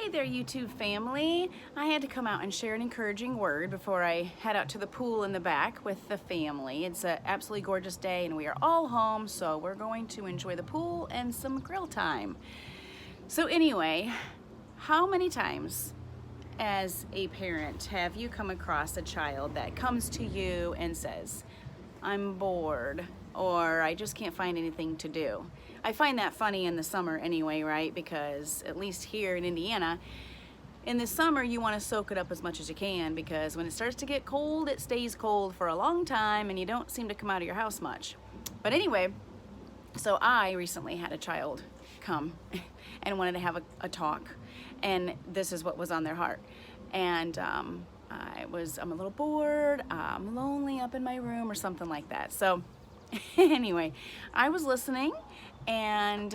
Hey there, YouTube family. I had to come out and share an encouraging word before I head out to the pool in the back with the family. It's an absolutely gorgeous day and we are all home, so we're going to enjoy the pool and some grill time. So anyway, how many times as a parent have you come across a child that comes to you and says, I'm bored, or I just can't find anything to do? I find that funny in the summer anyway, right? Because at least here in Indiana, in the summer you want to soak it up as much as you can, because when it starts to get cold, it stays cold for a long time and you don't seem to come out of your house much. But anyway, so I recently had a child come and wanted to have a talk, and this is what was on their heart. And I'm a little bored, I'm lonely up in my room or something like that. So anyway, I was listening, and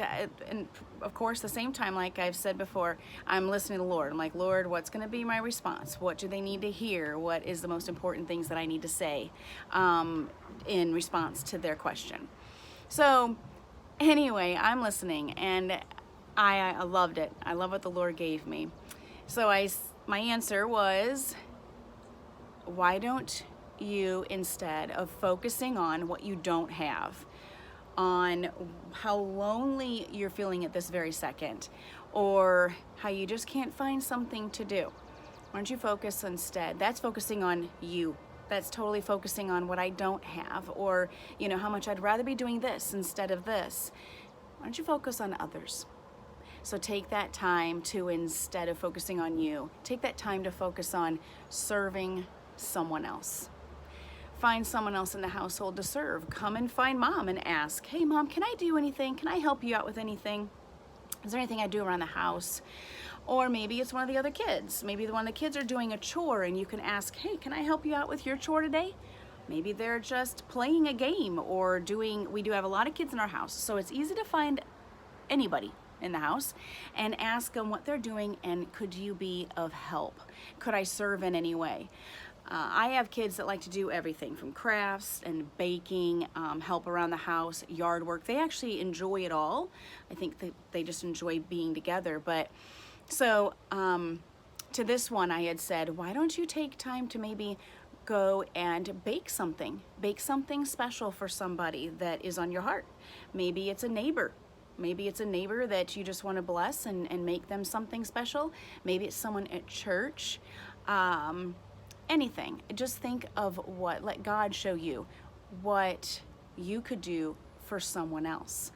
of course, the same time, like I've said before, I'm listening to the Lord. I'm like, Lord, what's going to be my response? What do they need to hear? What is the most important things that I need to say in response to their question? So anyway, I'm listening, and I loved it. I love what the Lord gave me. So my answer was, why don't you, instead of focusing on what you don't have, on how lonely you're feeling at this very second, or how you just can't find something to do, why don't you focus instead? That's focusing on you. That's totally focusing on what I don't have, or how much I'd rather be doing this instead of this. Why don't you focus on others? So take that time to, instead of focusing on you, take that time to focus on serving someone else. Find someone else in the household to serve. Come and find mom and ask, hey mom, can I do anything? Can I help you out with anything? Is there anything I do around the house? Or maybe it's one of the other kids. Maybe one of the kids are doing a chore and you can ask, hey, can I help you out with your chore today? Maybe they're just playing a game or we do have a lot of kids in our house, so it's easy to find anybody in the house and ask them what they're doing, and could you be of help? Could I serve in any way? I have kids that like to do everything from crafts and baking, help around the house, yard work. They actually enjoy it all. I think that they just enjoy being together. But so to this one, I had said, why don't you take time to maybe go and bake something special for somebody that is on your heart. Maybe it's a neighbor. Maybe it's a neighbor that you just want to bless and make them something special. Maybe it's someone at church. Anything. Just think of let God show you what you could do for someone else.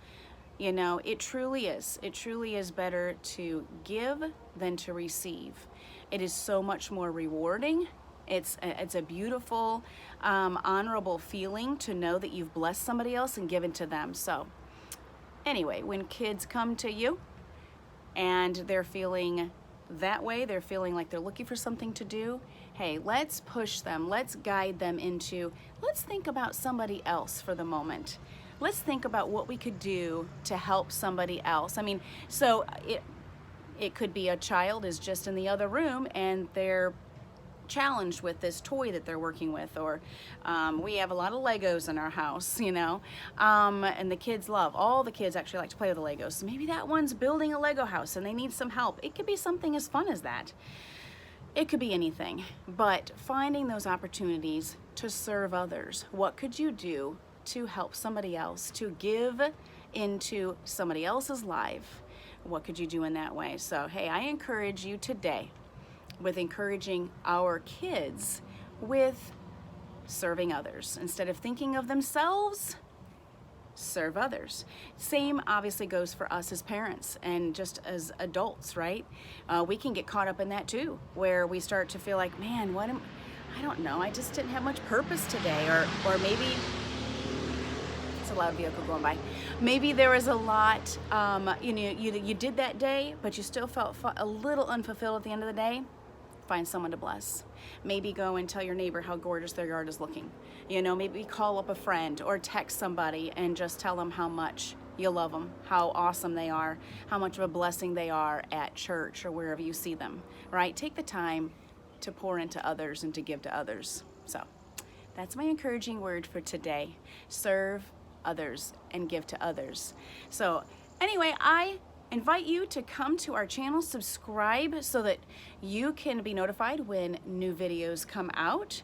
It truly is better to give than to receive. It is so much more rewarding. It's a beautiful, honorable feeling to know that you've blessed somebody else and given to them. So anyway, when kids come to you and they're feeling that way, they're feeling like they're looking for something to do, hey, let's push them, let's guide them into, let's think about somebody else for the moment. Let's think about what we could do to help somebody else. I mean, so it could be a child is just in the other room and they're challenged with this toy that they're working with, or we have a lot of Legos in our house, and the kids all the kids actually like to play with the Legos. So maybe that one's building a Lego house and they need some help. It could be something as fun as that. It could be anything, but finding those opportunities to serve others. What could you do to help somebody else, to give into somebody else's life? What could you do in that way? So hey, I encourage you today with encouraging our kids with serving others. Instead of thinking of themselves, serve others. Same obviously goes for us as parents and just as adults, right? We can get caught up in that too, where we start to feel like, man, I don't know, I just didn't have much purpose today, or maybe it's a loud vehicle going by. Maybe there was a lot, you did that day, but you still felt a little unfulfilled at the end of the day. Find someone to bless. Maybe go and tell your neighbor how gorgeous their yard is looking. Maybe call up a friend or text somebody and just tell them how much you love them, how awesome they are, how much of a blessing they are at church or wherever you see them, right? Take the time to pour into others and to give to others. So that's my encouraging word for today. Serve others and give to others. So anyway, I invite you to come to our channel, subscribe so that you can be notified when new videos come out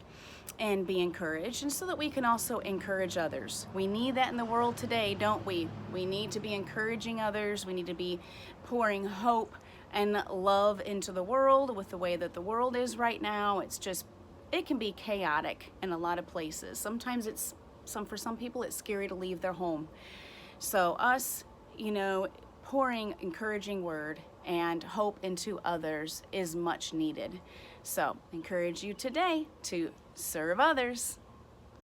and be encouraged, and so that we can also encourage others. We need that in the world today, don't we? We need to be encouraging others. We need to be pouring hope and love into the world with the way that the world is right now. It can be chaotic in a lot of places. Sometimes for some people it's scary to leave their home. So us, pouring encouraging word and hope into others is much needed. So encourage you today to serve others.